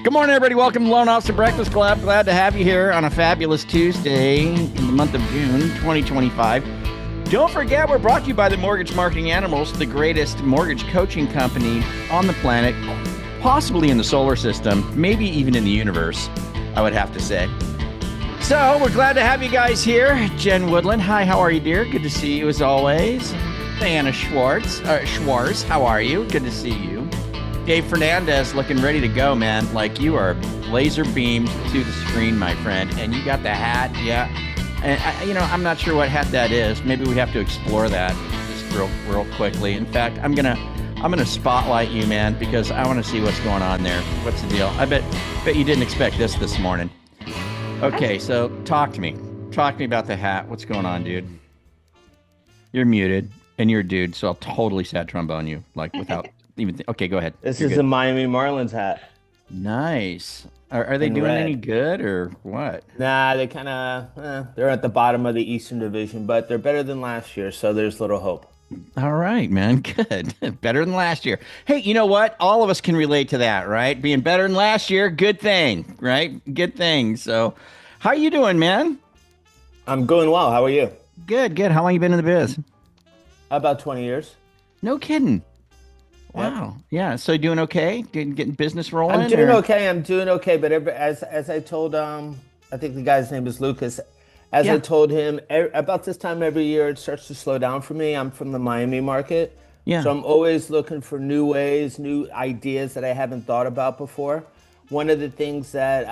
Good morning, everybody. Welcome to Loan Officer Breakfast Club. Glad to have you here on a fabulous Tuesday in the month of June, 2025. Don't forget, we're brought to you by the Mortgage Marketing Animals, the greatest mortgage coaching company on the planet, possibly in the solar system, maybe even in the universe, I would have to say. So we're glad to have you guys here. Jen Woodland, hi, how are you, dear? Good to see you as always. Diana Schwartz, how are you? Good to see you. Dave Fernandez, looking ready to go, man. Like you are laser beamed to the screen, my friend. And you got the hat, yeah. And I'm not sure what hat that is. Maybe we have to explore that just real quickly. In fact, I'm gonna spotlight you, man, because I want to see what's going on there. What's the deal? I bet you didn't expect this morning. Okay, so talk to me. Talk to me about the hat. What's going on, dude? You're muted, and you're a dude, so I'll totally sad trombone you, like without. Okay, go ahead. This is a Miami Marlins hat. Nice. Are they doing any good or what? Nah, they kind of they're at the bottom of the Eastern Division, but they're better than last year, so there's little hope. All right, man. Good. Better than last year. Hey, you know what? All of us can relate to that, right? Being better than last year, good thing, right? Good thing. So, how you doing, man? I'm going well. How are you? Good. How long you been in the biz? About 20 years. No kidding. Wow. Yep. Yeah. So you doing okay? Getting business rolling? I'm doing okay. But as I told, I think the guy's name is Lucas. I told him, about this time every year, it starts to slow down for me. I'm from the Miami market. Yeah. So I'm always looking for new ways, new ideas that I haven't thought about before. One of the things that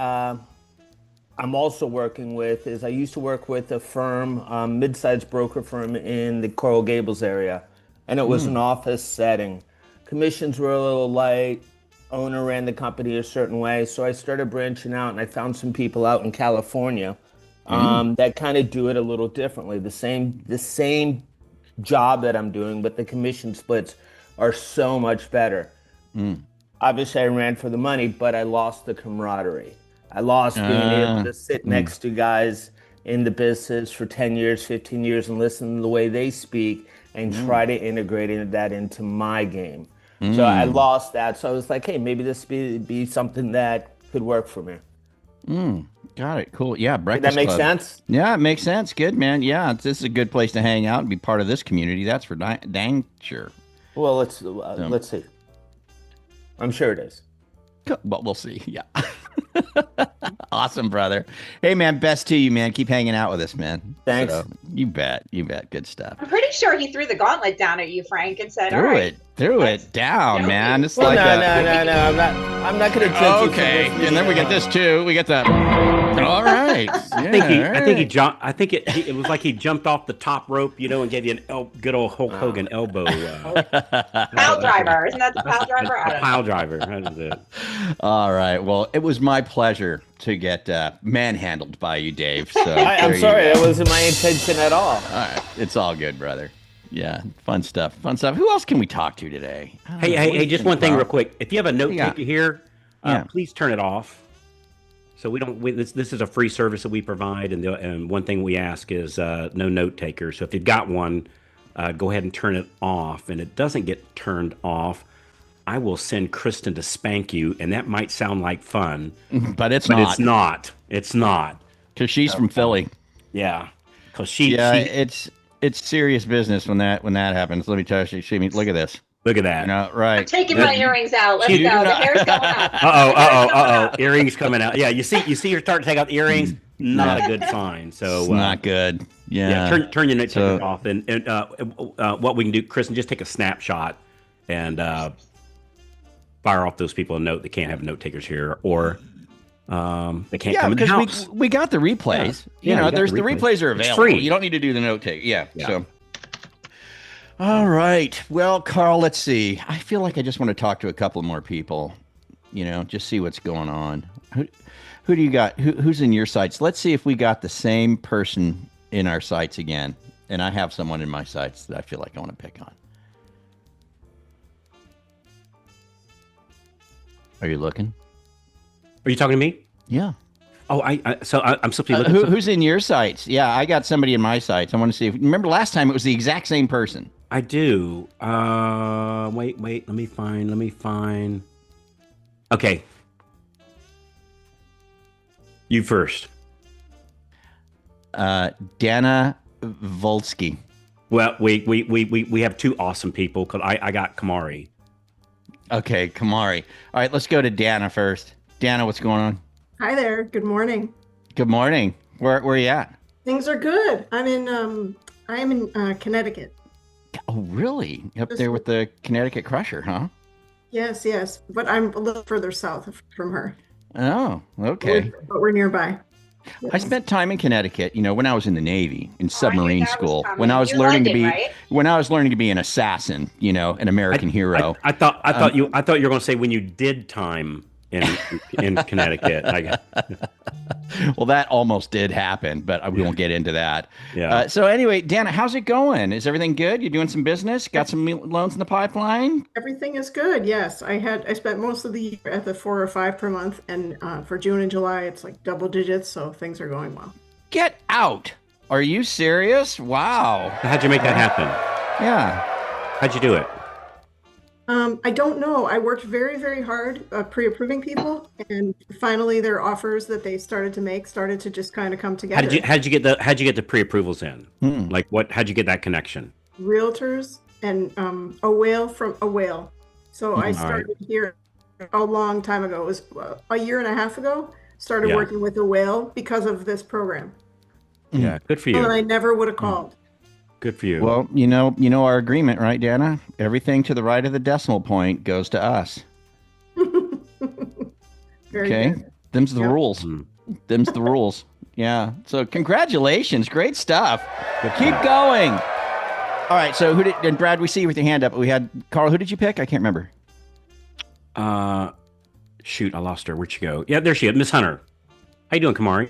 I'm also working with is I used to work with a firm, mid-sized broker firm in the Coral Gables area. And it was an office setting. Commissions were a little light. Owner ran the company a certain way. So I started branching out and I found some people out in California that kind of do it a little differently. The same job that I'm doing, but the commission splits are so much better. Obviously, I ran for the money, but I lost the camaraderie. I lost being able to sit next to guys in the business for 10 years, 15 years and listen to the way they speak and try to integrate that into my game. So I lost that. So I was like, hey, maybe this be something that could work for me. Got it. Cool. Yeah. Breakfast Club. Does that make sense? Yeah, it makes sense. Good, man. Yeah. This is a good place to hang out and be part of this community. That's for dang sure. Well, let's see. I'm sure it is. But we'll see. Yeah. Awesome, brother. Hey, man, best to you, man. Keep hanging out with us, man. Thanks. So, you bet. Good stuff. I'm pretty sure he threw the gauntlet down at you, Frank, and said, Threw it down, man. It's like no. I'm not going to judge you. Okay, and then we get this too. We get the. All right. Yeah, I think he jumped. I think it was like he jumped off the top rope, and gave you an good old Hulk Hogan elbow. Pile driver, isn't that the pile driver? Pile driver. That is it. All right. Well, it was my pleasure to get manhandled by you, Dave. So I'm sorry, it wasn't my intention at all. All right, it's all good, brother. Yeah, fun stuff. Who else can we talk to today? Hey, just one thing real quick. If you have a note taker here, please turn it off. So we don't. This is a free service that we provide, and one thing we ask is no note taker. So if you've got one, go ahead and turn it off. And it doesn't get turned off, I will send Kristen to spank you, and that might sound like fun, but it's not. It's not because she's from Philly. Yeah, because it's serious business when that happens. Let me tell you. Look at this. Look at that. Right. I'm taking my earrings out. Let's go. The hair's going up. Uh-oh. Earrings coming out. Yeah, you see her start to take out the earrings. Not a good sign. So it's not good. Yeah. Turn your note taker off. And what we can do, Kristen, just take a snapshot and fire off those people a note that can't have note takers here, or they can't come in the house. We got the replays. Yeah. The replays are available. It's free. You don't need to do the note take. Yeah. So. All right. Well, Carl, let's see. I feel like I just want to talk to a couple more people, just see what's going on. Who do you got? Who's in your sights? Let's see if we got the same person in our sights again. And I have someone in my sights that I feel like I want to pick on. Are you looking? Are you talking to me? Yeah. Oh, I'm simply looking. Who's in your sights? Yeah, I got somebody in my sights. I want to see. Remember last time it was the exact same person. I do. Wait. Let me find. Okay. You first. Dana Volsky. Well, we have two awesome people because I got Kamari. Okay, Kamari. All right, let's go to Dana first. Dana, what's going on? Hi there. Good morning. Good morning. Where are you at? Things are good. I'm in Connecticut. Oh, really? Up there with the Connecticut Crusher, huh? Yes. But I'm a little further south from her. Oh, okay. But we're nearby. Yes. I spent time in Connecticut, when I was in the Navy, in submarine school, when I was learning to be an assassin, an American hero. I thought you were going to say when you did time in Connecticut. Well, that almost did happen, but we won't get into that. Yeah. So anyway, Dana, how's it going? Is everything good? You're doing some business? Got some loans in the pipeline? Everything is good. Yes, I spent most of the year at the 4 or 5 per month, and for June and July, it's like double digits. So things are going well. Get out! Are you serious? Wow. How'd you make that happen? Yeah. How'd you do it? I don't know. I worked very, very hard pre-approving people, and finally their offers that they started to just kind of come together. How'd you get the pre-approvals in? Like how'd you get that connection? Realtors and a whale. So I started here a long time ago. It was a year and a half ago. Started working with a whale because of this program. Yeah, good for you. And I never would have called. Good for you. Well, you know our agreement, right, Dana? Everything to the right of the decimal point goes to us. Okay? Good. Them's the rules. Them's the rules. Yeah. So congratulations. Great stuff. Keep going. All right. So and Brad, we see you with your hand up. We had Carl. Who did you pick? I can't remember. Shoot, I lost her. Where'd she go? Yeah, there she is. Miss Hunter. How you doing, Kamari?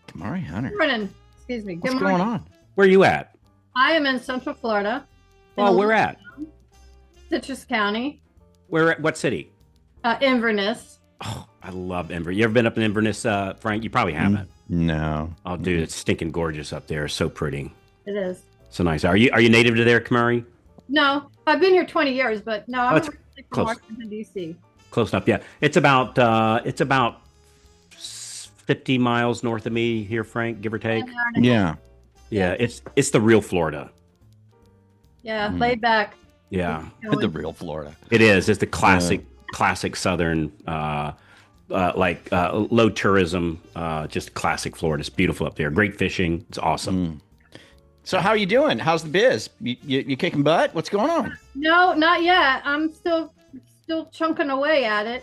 Kamari Hunter. Good morning. Excuse me. What's going on? Where are you at? I am in Central Florida. Oh, where at? Citrus County. Where at? What city? Inverness. Oh, I love Inverness. You ever been up in Inverness, Frank? You probably haven't. No. Oh, dude, it's stinking gorgeous up there. It's so pretty. It is. So nice. Are you native to there, Kamari? No, I've been here 20 years, but no, I'm originally from close. Washington, D.C. Close enough. Yeah, it's about 50 miles north of me here, Frank, give or take. Yeah. Yeah, it's the real Florida. Yeah, laid back. Yeah, the real Florida. It is. It's the classic Southern, low tourism, just classic Florida. It's beautiful up there. Great fishing. It's awesome. So how are you doing? How's the biz? You kicking butt? What's going on? No, not yet. I'm still chunking away at it.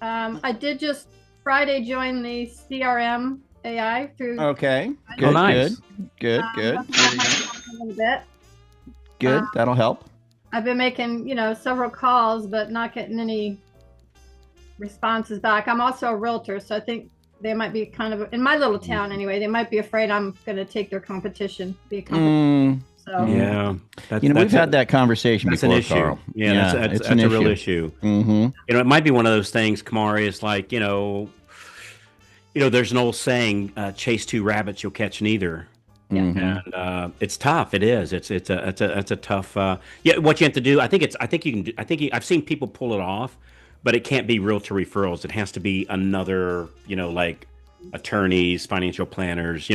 I did just Friday join the CRM AI through. Okay. Good. Oh, nice. Good. A little bit. Good. That'll help. I've been making, several calls, but not getting any responses back. I'm also a realtor, so I think they might be kind of, in my little town anyway, they might be afraid I'm going to take their competition, be a competition. So yeah, we've had that conversation that's before, an issue. Carl. Yeah, that's a real issue. Mm-hmm. It might be one of those things, Kamari, is like, there's an old saying, chase 2 rabbits, you'll catch neither. Mm-hmm. And it's tough. It is. It's a tough. What you have to do. I've seen people pull it off, but it can't be realtor referrals. It has to be another. Like attorneys, financial planners.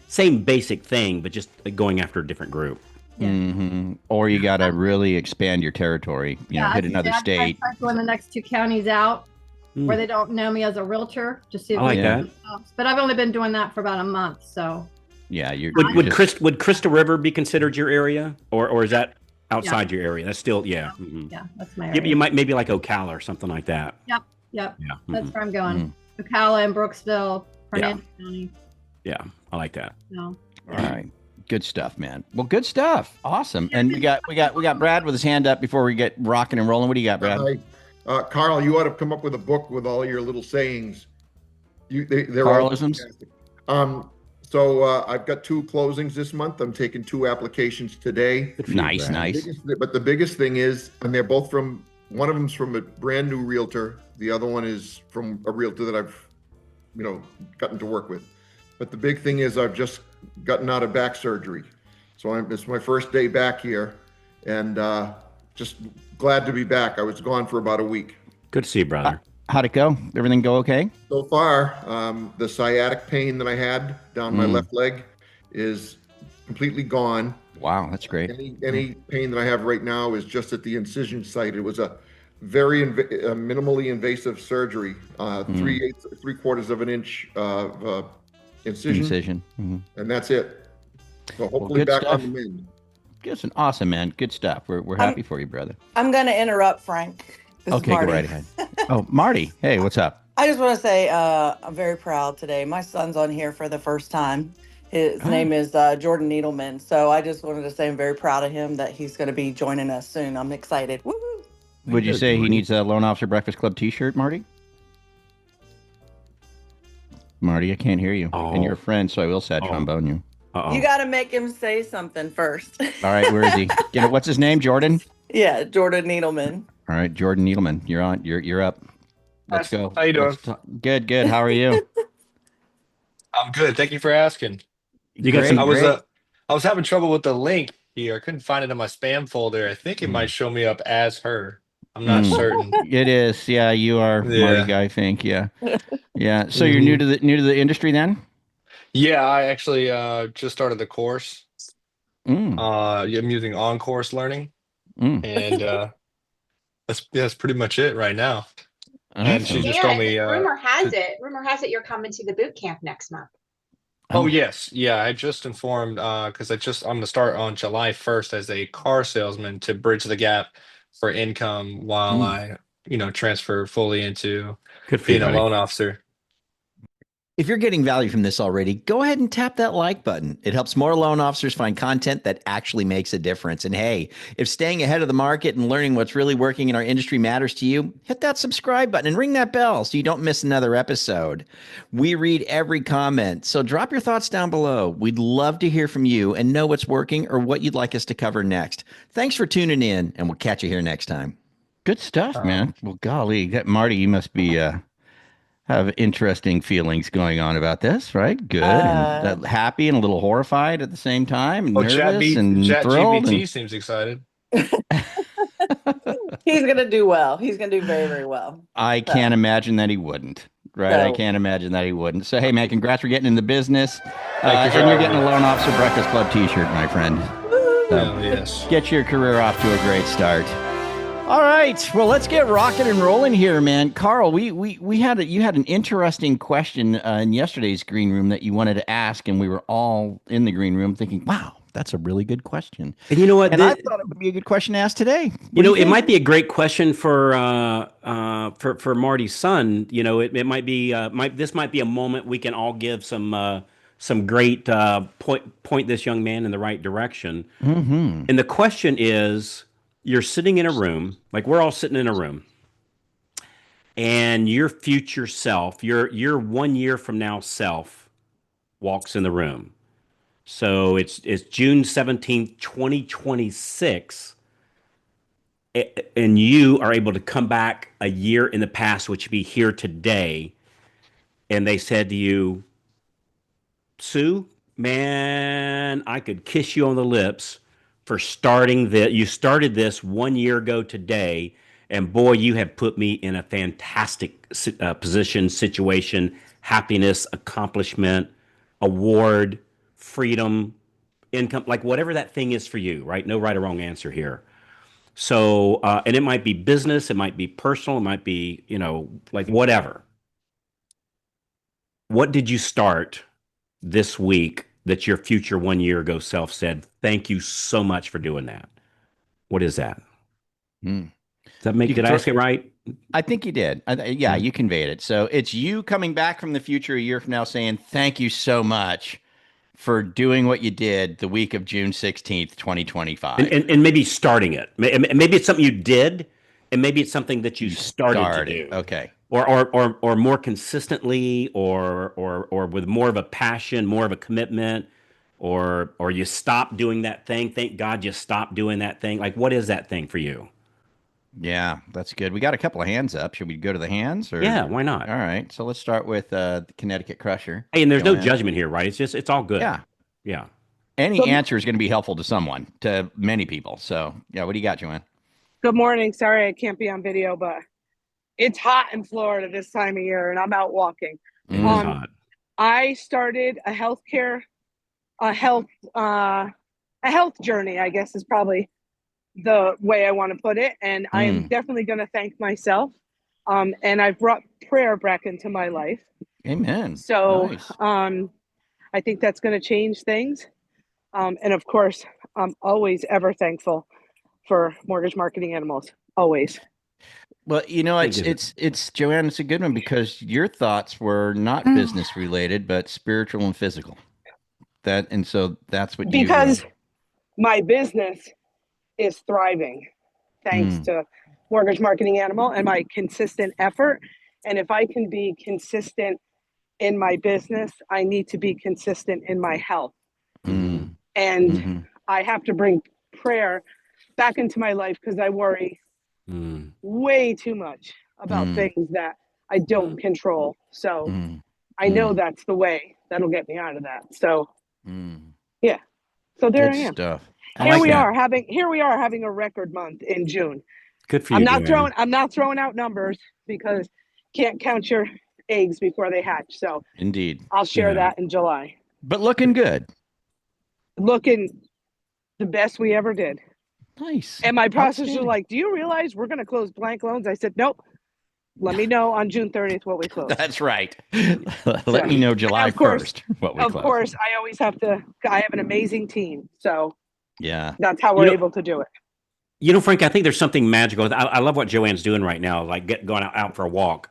Same basic thing, but just going after a different group. Yeah. Mm-hmm. Or you got to really expand your territory. Hit another state. I going the next 2 counties out where they don't know me as a realtor. Just see if I like that. But I've only been doing that for about a month, so. Yeah, would Crystal River be considered your area, or is that outside your area? That's still Mm-hmm. Yeah, that's my area. You might maybe like Ocala or something like that. Yep. Yeah, that's where I'm going. Ocala and Brooksville, Fernandez County. Yeah, I like that. No. All right, good stuff, man. Well, good stuff. Awesome. And we got Brad with his hand up before we get rocking and rolling. What do you got, Brad? Carl, you ought to come up with a book with all your little sayings. They're Carlisms. So I've got 2 closings this month. I'm taking 2 applications today. Nice. But the biggest thing is, and they're both one of them's from a brand new realtor. The other one is from a realtor that I've, gotten to work with. But the big thing is I've just gotten out of back surgery. So it's my first day back here, and just glad to be back. I was gone for about a week. Good to see you, brother. How'd it go? Everything go okay? So far, the sciatic pain that I had down my left leg is completely gone. Wow, that's great. Any pain that I have right now is just at the incision site. It was a very minimally invasive surgery, 3/4 of an inch of incision. And that's it. So hopefully back on the mend. Listen, awesome, man. Good stuff. We're happy for you, brother. I'm going to interrupt, Frank. Okay, go right ahead. Oh, Marty. Hey, what's up? I just want to say I'm very proud today. My son's on here for the first time. His name is Jordan Needleman. So I just wanted to say I'm very proud of him that he's going to be joining us soon. I'm excited. Woo-hoo. Would you say he needs a Loan Officer Breakfast Club t-shirt, Marty? Marty, I can't hear you. And you're a friend, so I will sad trombone you. You got to make him say something first. All right, where is he? What's his name, Jordan? Yeah, Jordan Needleman. All right, Jordan Needleman, you're on. You're up. Let's go. How you doing? Good. How are you? I'm good. Thank you for asking. I was having trouble with the link here. I couldn't find it in my spam folder. I think it might show me up as her. I'm not certain. It is. Yeah, you are Marty guy, I think. Yeah. Yeah. So you're new to the industry then? Yeah, I actually just started the course. I'm using on-course learning. And that's pretty much it right now. And she just told me rumor has it you're coming to the boot camp next month. Oh yes, yeah. I just informed because I'm gonna start on July 1st as a car salesman to bridge the gap for income while I transfer fully into being a loan officer. If you're getting value from this already, go ahead and tap that like button. It helps more loan officers find content that actually makes a difference. And hey, if staying ahead of the market and learning what's really working in our industry matters to you, hit that subscribe button and ring that bell so you don't miss another episode. We read every comment, so drop your thoughts down below. We'd love to hear from you and know what's working or what you'd like us to cover next. Thanks for tuning in, and we'll catch you here next time. Good stuff, man. Well, golly, Marty, you must be have interesting feelings going on about this, right? Good, and happy and a little horrified at the same time, and nervous and thrilled. ChatGPT seems excited. He's gonna do well. He's gonna do very, very well. I can't imagine that he wouldn't. Right? No. I can't imagine that he wouldn't. So, hey, man, congrats for getting in the business. And you're getting a Loan Officer Breakfast Club t-shirt, my friend. So, yes. Get your career off to a great start. All right, well, let's get rocking and rolling here, man. Carl, you had an interesting question in yesterday's green room that you wanted to ask, and we were all in the green room thinking, "Wow, that's a really good question." And you know what? And I thought it would be a good question to ask today. It might be a great question for Marty's son. It might be this might be a moment we can all give some great point this young man in the right direction. And the question is, you're sitting in a room, like we're all sitting in a room, and your future self, your 1 year from now self, walks in the room. So it's June 17th, 2026, and you are able to come back a year in the past, which would be here today, and they said to you, Sue, man, I could kiss you on the lips for starting this. You started this 1 year ago today, and boy, you have put me in a fantastic position, situation, happiness, accomplishment, award, freedom, income, like whatever that thing is for you, right? No right or wrong answer here. So, and it might be business, it might be personal, it might be, like whatever. What did you start this week that your future 1 year ago self said, thank you so much for doing that? What is that? Does that did I ask it right? I think you did. You conveyed it. So it's you coming back from the future a year from now saying, thank you so much for doing what you did the week of June 16th, 2025. And maybe starting it. Maybe it's something you did, and maybe it's something that you started to do. Okay. Or more consistently, or with more of a passion, more of a commitment, or you stopped doing that thing. Thank God you stopped doing that thing. Like, what is that thing for you? Yeah, that's good. We got a couple of hands up. Should we go to the hands? Or? Yeah, why not? All right. So let's start with the Connecticut Crusher. Hey, and there's no judgment here, right? It's all good. Yeah. Any answer is going to be helpful to someone, to many people. So, yeah, what do you got, Joanne? Good morning. Sorry I can't be on video, but It's hot in Florida this time of year, and I'm out walking. It is hot. I started a health journey, I guess is probably the way I want to put it. And I am definitely going to thank myself. And I've brought prayer back into my life. Amen. So nice. I think that's going to change things. And of course, I'm always ever thankful for Mortgage Marketing Animals. Always. Well, it's Joanne, it's a good one because your thoughts were not business related, but spiritual and physical. So that's what because my business is thriving thanks to Mortgage Marketing Animal and my consistent effort. And if I can be consistent in my business, I need to be consistent in my health. And I have to bring prayer back into my life because I worry way too much about things that I don't control. So I know that's the way that'll get me out of that. So yeah. So there I am. Stuff. Here we are having a record month in June. Good for you. I'm not throwing out numbers because can't count your eggs before they hatch. So indeed, I'll share that in July. But looking good. Looking the best we ever did. Nice. And my processors are like, do you realize we're going to close blank loans? I said, nope. Let me know on June 30th what we close. That's right. Let me know July 1st what we close. Of course, I have an amazing team. So yeah, that's how we're able to do it. Frank, I think there's something magical. I love what Joanne's doing right now, like going out for a walk.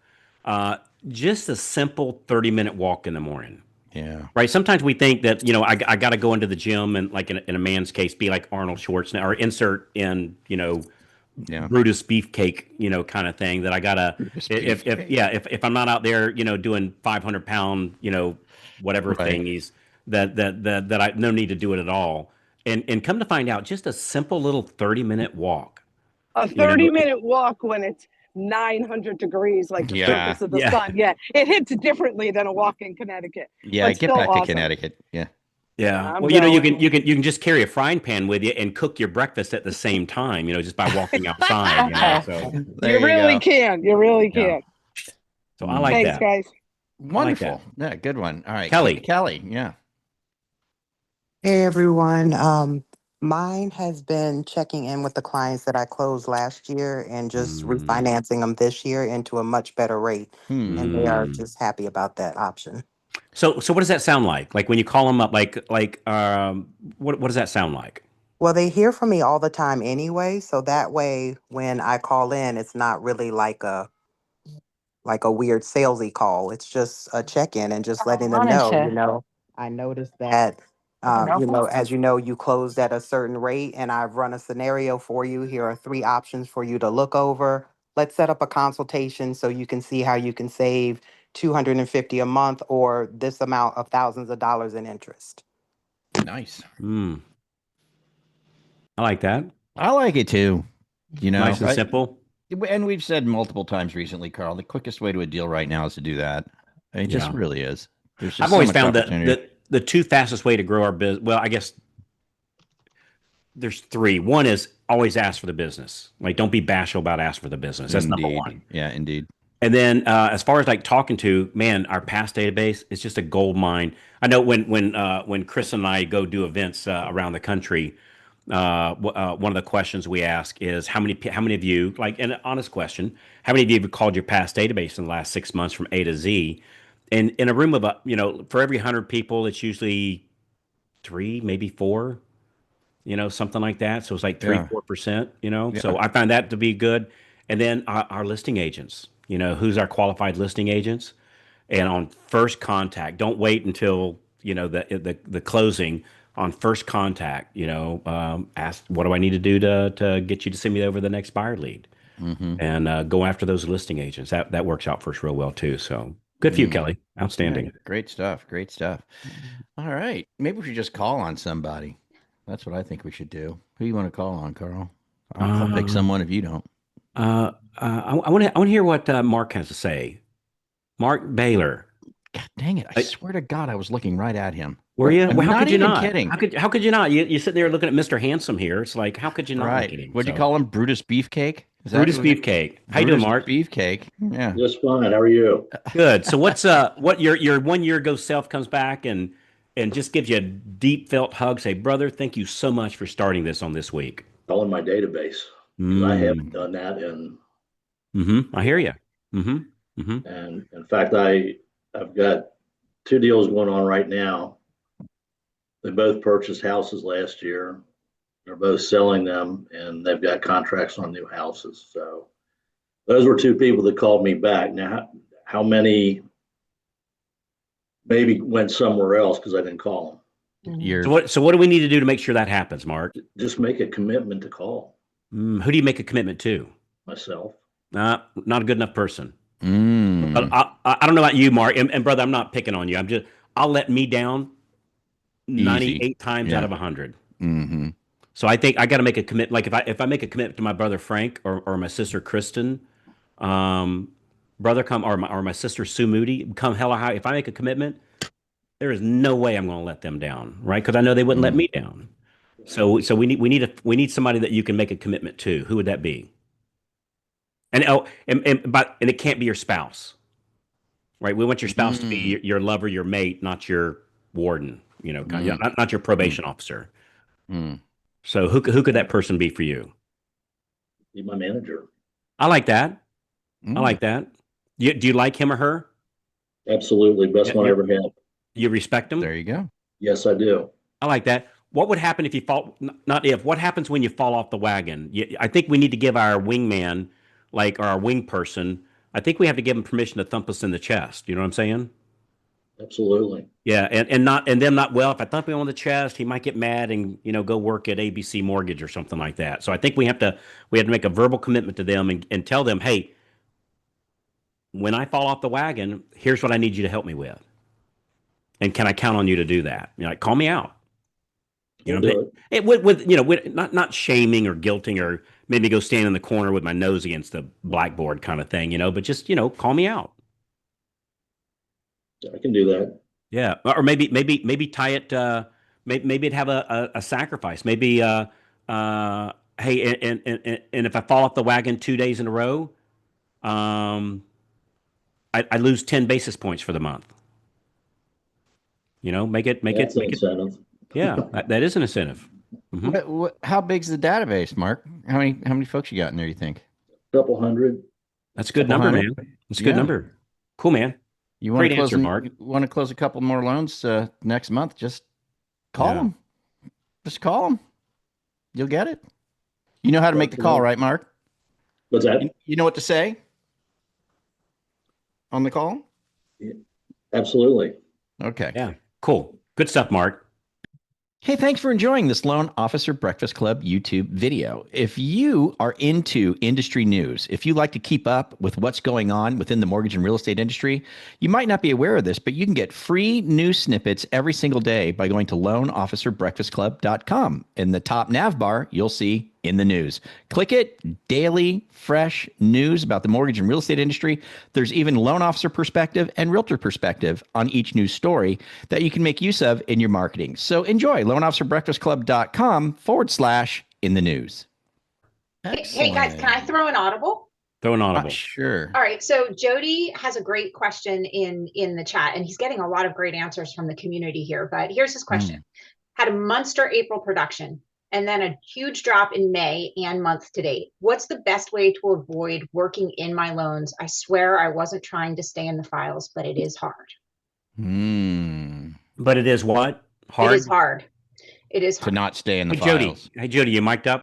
Just a simple 30-minute walk in the morning. Yeah. Right. Sometimes we think that, I got to go into the gym and like in a man's case, be like Arnold Schwarzenegger or insert in, Brutus Beefcake, kind of thing that I gotta, if I'm not out there, doing 500-pound, whatever thingies that I no need to do it at all. And come to find out, just a simple little 30-minute walk. A 30-minute walk when it's 900 degrees, like the surface of the sun. Yeah, it hits differently than a walk in Connecticut. Yeah, get back to Connecticut. Yeah. Yeah. Well, you can just carry a frying pan with you and cook your breakfast at the same time, just by walking outside. So you really can. You really can. So I like that. Thanks, guys. Wonderful. Like yeah, good one. All right. Kelly, yeah. Hey, everyone. Mine has been checking in with the clients that I closed last year and just refinancing them this year into a much better rate. And they are just happy about that option. So what does that sound like? Like when you call them up, what does that sound like? Well, they hear from me all the time anyway. So that way, when I call in, it's not really like a weird salesy call. It's just a check-in and just letting them know, I noticed that, as you closed at a certain rate and I've run a scenario for you. Here are 3 options for you to look over. Let's set up a consultation so you can see how you can save $250 a month or this amount of thousands of dollars in interest. Nice. I like that. I like it too. Nice and simple. And we've said multiple times recently, Carl, the quickest way to a deal right now is to do that. It just really is. I've always found that the 2 fastest way to grow our business, well, I guess there's 3. One is always ask for the business. Like, don't be bashful about asking for the business. That's number 1. Yeah, indeed. And then as far as like talking to, our past database is just a gold mine. I know when Chris and I go do events around the country, one of the questions we ask is how many of you, like an honest question, how many of you have called your past database in the last 6 months from A to Z? And in a room of for every 100 people, it's usually 3, maybe 4, something like that. So it's like 3-4%, So I find that to be good. And then our listing agents, who's our qualified listing agents, and on first contact, don't wait until the closing. On first contact, ask, what do I need to do to get you to send me over the next buyer lead, and go after those listing agents. That works out for us real well too. So good for you, Kelly. Outstanding. Yeah, great stuff. Great stuff. All right, maybe we should just call on somebody. That's what I think we should do. Who do you want to call on, Carl? I'll pick someone if you don't. I want to hear what Mark has to say. Mark Baylor. God dang it! I swear to God, I was looking right at him. Were you? I'm well, how not could you even not? kidding. How could you not? You sit there looking at Mr. Handsome here. It's like, how could you not? Right. What'd you call him? Brutus Beefcake? Brutus Beefcake. How you doing, Mark? Beefcake. Yeah. Just fine. How are you? Good. So what your 1 year ago self comes back and just gives you a deep felt hug, say, brother, thank you so much for starting this on this week. All in my database because I haven't done that in. I hear you. And in fact, I've got 2 deals going on right now. They both purchased houses last year. They're both selling them, and they've got contracts on new houses. So those were 2 people that called me back. Now, how many maybe went somewhere else because I didn't call them? So what do we need to do to make sure that happens, Mark? Just make a commitment to call. Who do you make a commitment to? Myself. Not a good enough person. But I don't know about you, Mark, and brother, I'm not picking on you. I'll let me down 98 times out of 100. So I think I got to make a commitment. Like if I make a commitment to my brother Frank or my sister Kristen, brother or my sister Sue Moody, come hell or high. If I make a commitment, there is no way I'm going to let them down, right? Because I know they wouldn't let me down. So we need somebody that you can make a commitment to. Who would that be? And it can't be your spouse, right? We want your spouse to be your lover, your mate, not your warden. Not your probation officer. So who could that person be for you? Be my manager. I like that. I like that. Do you like him or her? Absolutely, best one I ever had. You respect him? There you go. Yes, I do. I like that. What would happen if you fall? Not if. What happens when you fall off the wagon? I think we need to give our wingman, or our wing person. I think we have to give him permission to thump us in the chest. You know what I'm saying? Absolutely. Yeah, and them not well. If I thump him on the chest, he might get mad and go work at ABC Mortgage or something like that. So I think we have to make a verbal commitment to them and tell them, hey, when I fall off the wagon, here's what I need you to help me with, and can I count on you to do that? Call me out. With not shaming or guilting or maybe go stand in the corner with my nose against the blackboard kind of thing, but just call me out. I can do that. Yeah, or maybe tie it. Maybe it'd have a sacrifice. Maybe hey, and if I fall off the wagon 2 days in a row, I lose 10 basis points for the month. Make it incentive. Yeah, that is an incentive. How big's the database, Mark? How many folks you got in there? You think? A couple hundred. That's a good number, man. That's a good number. Cool, man. You want Great to close answer, Mark. You want to close a couple more loans next month? Just call them. Just call them. You'll get it. You know how to make the call, right, Mark? What's that? You know what to say on the call? Yeah, absolutely. Okay. Yeah. Cool. Good stuff, Mark. Hey, thanks for enjoying this Loan Officer Breakfast Club YouTube video. If you are into industry news, if you like to keep up with what's going on within the mortgage and real estate industry, you might not be aware of this, but you can get free news snippets every single day by going to loanofficerbreakfastclub.com. In the top nav bar, you'll see in the news. Click it, daily, fresh news about the mortgage and real estate industry. There's even loan officer perspective and realtor perspective on each news story that you can make use of in your marketing. So enjoy loanofficerbreakfastclub.com/in the news. Hey guys, can I throw an audible? Throw an audible. Sure. All right. So Jody has a great question in the chat, and he's getting a lot of great answers from the community here. But here's his question. Had a monster April production and then a huge drop in May and month to date. What's the best way to avoid working in my loans? I swear I wasn't trying to stay in the files, but it is hard. But it is what? Hard? It is hard. It is hard. To not stay in the files. Jody. Hey, Jody, you mic'd up?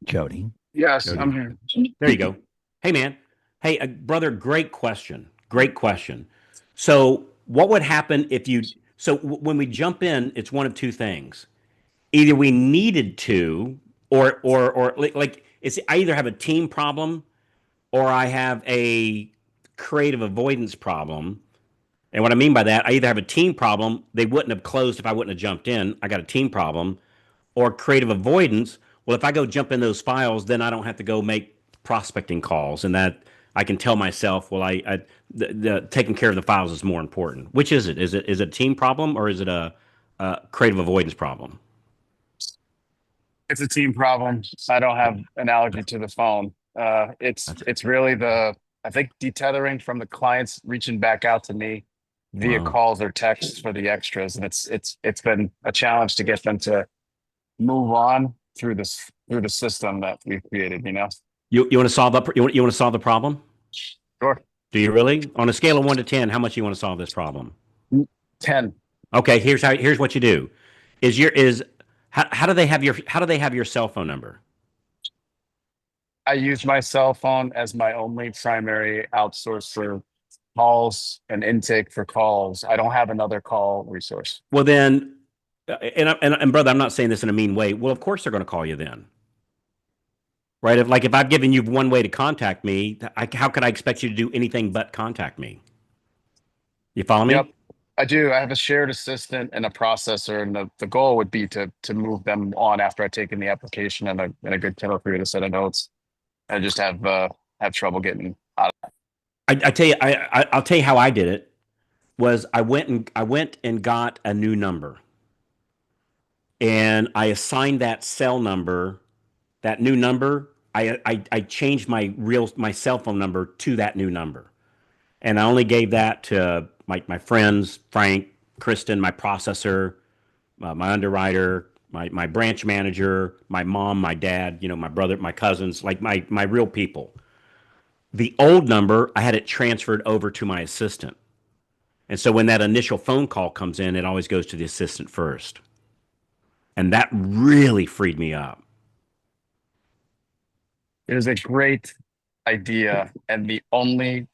Jody. Yes, Jody. I'm here. There you go. Hey, man. Hey, brother, great question. Great question. So what would happen if you... So when we jump in, it's one of two things. Either we needed to, or like it's I either have a team problem or I have a creative avoidance problem. And what I mean by that, I either have a team problem, they wouldn't have closed if I wouldn't have jumped in. I got a team problem, or creative avoidance. Well, if I go jump in those files, then I don't have to go make prospecting calls, and that I can tell myself, well, the taking care of the files is more important. Which is it? Is it a team problem or is it a creative avoidance problem? It's a team problem. I don't have analogy to the phone. It's really I think detethering from the clients reaching back out to me via calls or texts for the extras, and it's been a challenge to get them to move on through the system that we've created. You want to solve you want to solve the problem? Sure. Do you really? On a scale of 1 to 10, how much you want to solve this problem? 10. Okay, here's what you do. How do they have your cell phone number? I use my cell phone as my only primary outsource for calls and intake for calls. I don't have another call resource. Well then, and brother, I'm not saying this in a mean way. Well, of course they're going to call you then, right? If I've given you one way to contact me, how could I expect you to do anything but contact me? You follow me? Yep, I do. I have a shared assistant and a processor, and the goal would be to move them on after I take in the application and a good kennel crew to set of notes. I just have trouble getting out of I tell you, I'll tell you how I did it. Was I went and got a new number, and I assigned that cell number, that new number. I changed my cell phone number to that new number, and I only gave that to my friends, Frank, Kristen, my processor, my underwriter, my branch manager, my mom, my dad, my brother, my cousins, like my real people. The old number, I had it transferred over to my assistant. And so when that initial phone call comes in, it always goes to the assistant first. And that really freed me up. It is a great idea, and the only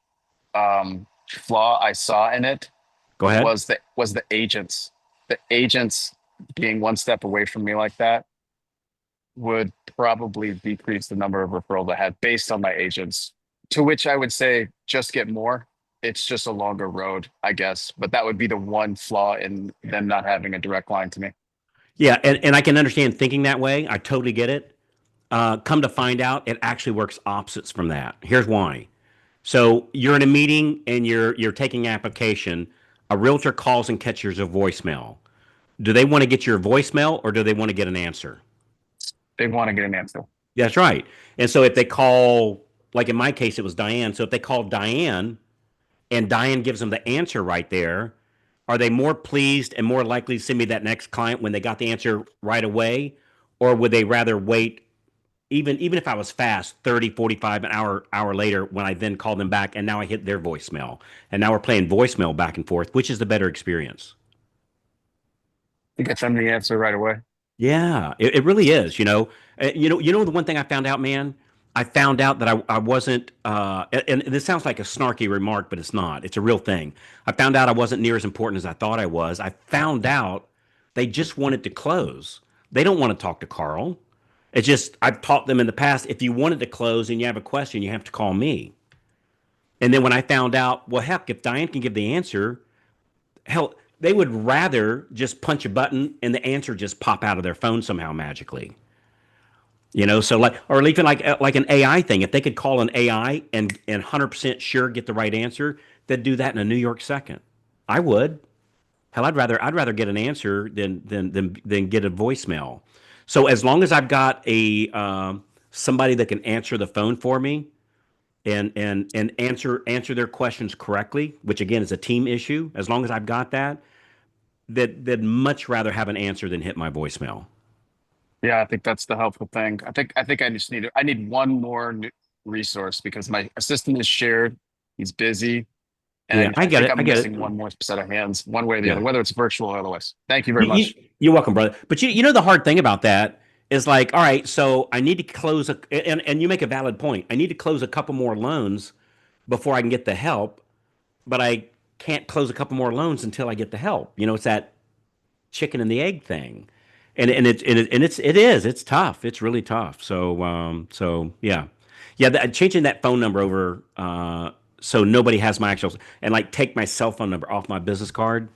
flaw I saw in it Go ahead. was the agents. The agents being one step away from me like that would probably decrease the number of referrals I had based on my agents. To which I would say, just get more. It's just a longer road, I guess. But that would be the one flaw in them not having a direct line to me. Yeah, and I can understand thinking that way. I totally get it. Come to find out, it actually works opposites from that. Here's why. So you're in a meeting and you're taking application. A realtor calls and catches a voicemail. Do they want to get your voicemail or do they want to get an answer? They want to get an answer. That's right. And so if they call, like in my case, it was Diane. So if they call Diane and Diane gives them the answer right there, are they more pleased and more likely to send me that next client when they got the answer right away? Or would they rather wait, even if I was fast, 30, 45, an hour later when I then call them back and now I hit their voicemail. And now we're playing voicemail back and forth. Which is the better experience? To get them the answer right away. Yeah, it really is. The one thing I found out, man. I found out that I wasn't, and this sounds like a snarky remark, but it's not. It's a real thing. I found out I wasn't near as important as I thought I was. I found out they just wanted to close. They don't want to talk to Carl. It's just I've taught them in the past. If you wanted to close and you have a question, you have to call me. And then when I found out, well, heck, if Diane can give the answer, hell, they would rather just punch a button and the answer just pop out of their phone somehow magically. So or even like an AI thing. If they could call an AI and 100% sure get the right answer, they'd do that in a New York second. I would. Hell, I'd rather get an answer than get a voicemail. So as long as I've got somebody that can answer the phone for me and answer their questions correctly, which again is a team issue. As long as I've got that, they'd much rather have an answer than hit my voicemail. Yeah, I think that's the helpful thing. I think I just need one more resource because my assistant is shared. He's busy. And yeah, I get it. I'm missing one more set of hands, one way or the other, whether it's virtual or otherwise. Thank you very much. You're welcome, brother. But the hard thing about that is like, all right, so I need to close and you make a valid point. I need to close a couple more loans before I can get the help, but I can't close a couple more loans until I get the help. It's that chicken and the egg thing. And it's tough. It's really tough. So yeah. Changing that phone number over so nobody has my actual and like take my cell phone number off my business card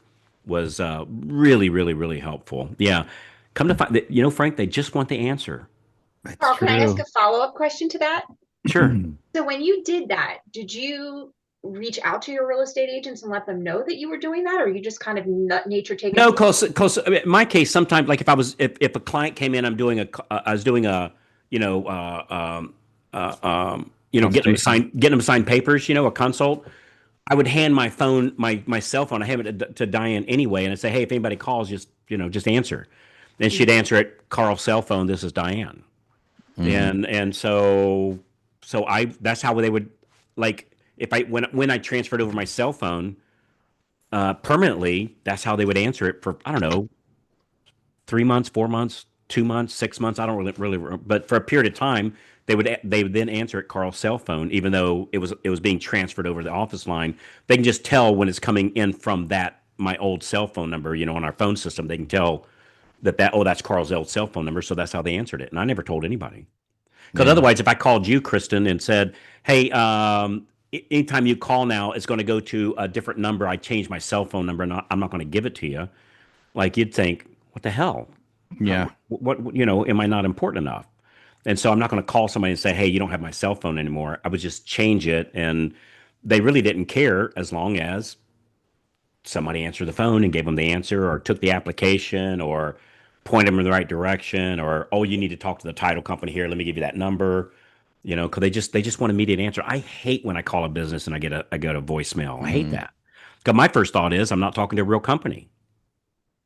was really, really, really helpful. Yeah. Come to find that, Frank, they just want the answer. Carl, can I ask a follow-up question to that? Sure. So when you did that, did you reach out to your real estate agents and let them know that you were doing that, or you just kind of nature taking? No, close. In my case, sometimes like if a client came in, I was doing a, getting them signed papers, a consult. I would hand my phone, my cell phone, I have it to Diane anyway, and I'd say, hey, if anybody calls, just answer. And she'd answer it, Carl's cell phone. This is Diane. And so that's how they would, like, when I transferred over my cell phone permanently, that's how they would answer it for, I don't know, 3 months, 4 months, 2 months, 6 months. I don't really, but for a period of time, they would then answer at Carl's cell phone, even though it was being transferred over the office line. They can just tell when it's coming in from my old cell phone number, on our phone system. They can tell that's Carl's old cell phone number. So that's how they answered it. And I never told anybody. Because otherwise, if I called you, Kristen, and said, hey, anytime you call now, it's going to go to a different number. I changed my cell phone number, and I'm not going to give it to you. Like, you'd think, what the hell? Yeah. What am I not important enough? And so I'm not going to call somebody and say, hey, you don't have my cell phone anymore. I would just change it. And they really didn't care as long as somebody answered the phone and gave them the answer, or took the application, or point them in the right direction, or, oh, you need to talk to the title company here. Let me give you that number. Because they just want an immediate answer. I hate when I call a business and I get a voicemail. I hate that. Because my first thought is I'm not talking to a real company.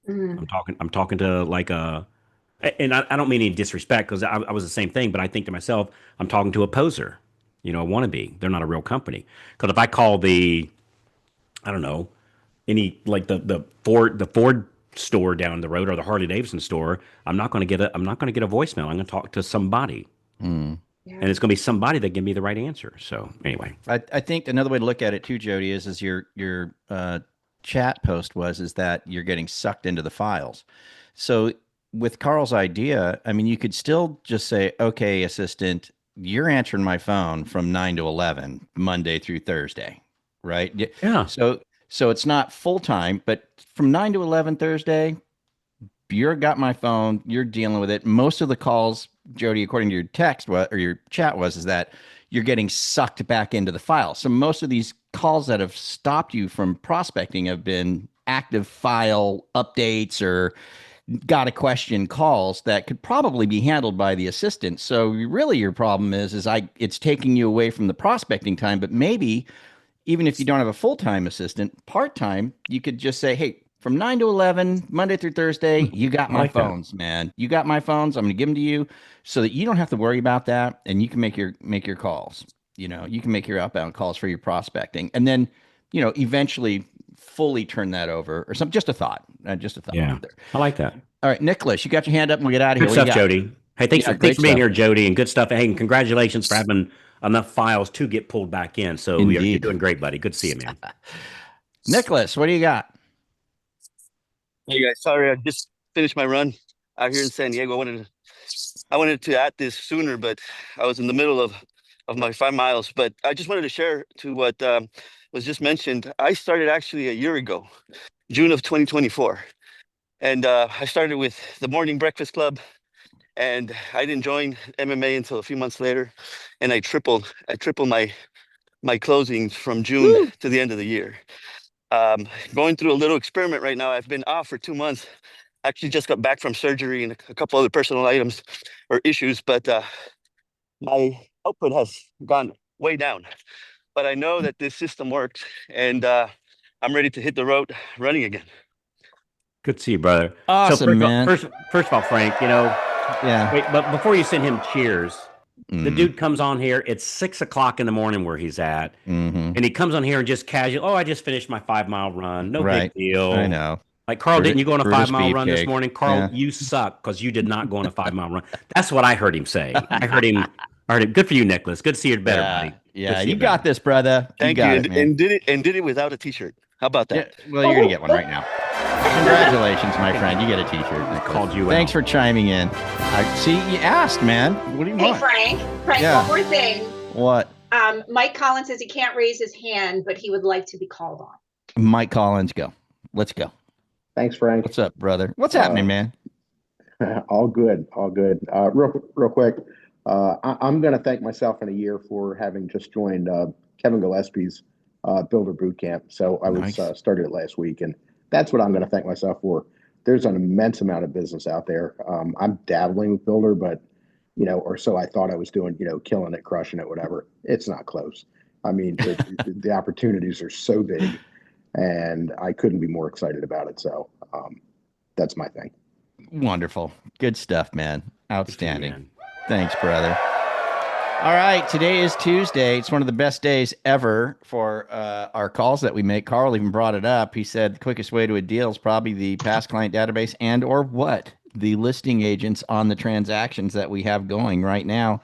I'm talking to like and I don't mean any disrespect, because I was the same thing, but I think to myself, I'm talking to a poser, a wannabe. They're not a real company. Because if I call I don't know, like the Ford store down the road, or the Harley Davidson store, I'm not going to get a voicemail. I'm going to talk to somebody. And it's going to be somebody that give me the right answer. So anyway, I think another way to look at it too, Jody, is your chat post is that you're getting sucked into the files. So with Carl's idea, I mean, you could still just say, okay, assistant, you're answering my phone from 9 to 11, Monday through Thursday, right? Yeah. So it's not full time, but from 9 to 11 Thursday, you're got my phone, you're dealing with it. Most of the calls, Jody, according to your text or your chat, is that you're getting sucked back into the file. So most of these calls that have stopped you from prospecting have been active file updates or got a question calls that could probably be handled by the assistant. So really your problem is it's taking you away from the prospecting time. But maybe even if you don't have a full-time assistant, part-time, you could just say, hey, from 9 to 11, Monday through Thursday, you got my phones, man. You got my phones. I'm going to give them to you so that you don't have to worry about that, and you can make your calls. You can make your outbound calls for your prospecting, and then, eventually fully turn that over or something. Just a thought. Yeah, there. I like that. All right, Nicholas, you got your hand up, and we'll get out of here. Good stuff, Jody. Hey, thanks for being here, Jody, and good stuff. Hey, and congratulations for having enough files to get pulled back in. So you're doing great, buddy. Good to see you, man. Nicholas, what do you got? Hey guys, sorry, I just finished my run out here in San Diego. I wanted to add this sooner, but I was in the middle of my 5 miles. But I just wanted to share to what was just mentioned. I started actually a year ago, June of 2024. And I started with the Morning Breakfast Club, and I didn't join MMA until a few months later. And I tripled my closings from June to the end of the year. Going through a little experiment right now. I've been off for 2 months. Actually just got back from surgery and a couple other personal items or issues, but my output has gone way down. But I know that this system works, and I'm ready to hit the road running again. Good to see you, brother. Awesome, man. First of all, Frank, yeah. Wait, but before you send him cheers, the dude comes on here. It's 6 o'clock in the morning where he's at, and he comes on here and just casual. Oh, I just finished my 5 mile run. No big deal. I know. Like, Carl, didn't you go on a 5 mile run this morning? Carl, you suck because you did not go on a 5 mile run. That's what I heard him say. I heard him. Good for you, Nicholas. Good to see you better, buddy. Yeah, you got this, brother. Thank you. And did it without a t-shirt. How about that? Yeah, well, you're gonna get one right now. Congratulations, my friend. You get a t-shirt. I called you. Thanks for chiming in. I see you asked, man. What do you want? Hey, Frank. One more thing. What? Mike Collins says he can't raise his hand, but he would like to be called on. Mike Collins, go. Let's go. Thanks, Frank. What's up, brother? What's happening, man? All good. Real quick, I'm going to thank myself in a year for having just joined Kevin Gillespie's builder boot camp. So I was started it last week, and that's what I'm going to thank myself for. There's an immense amount of business out there. I'm dabbling with builder, but or so I thought I was doing, killing it, crushing it, whatever. It's not close. I mean, the opportunities are so big, and I couldn't be more excited about it. So that's my thing. Wonderful. Good stuff, man. Outstanding. Thanks, brother. All right. Today is Tuesday. It's one of the best days ever for our calls that we make. Carl even brought it up. He said the quickest way to a deal is probably the past client database and or what? The listing agents on the transactions that we have going right now.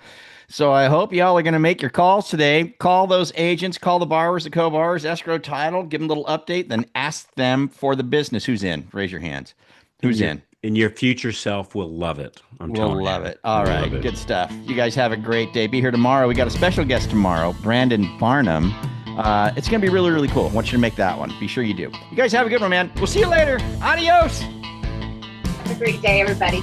So I hope y'all are going to make your calls today. Call those agents, call the borrowers, the co-borrowers, escrow title, give them a little update, then ask them for the business. Who's in? Raise your hands. Who's in? And your future self will love it. We'll love it. All right. Good stuff. You guys have a great day. Be here tomorrow. We got a special guest tomorrow, Brandon Barnum. It's going to be really, really cool. I want you to make that one. Be sure you do. You guys have a good one, man. We'll see you later. Adios. Have a great day, everybody.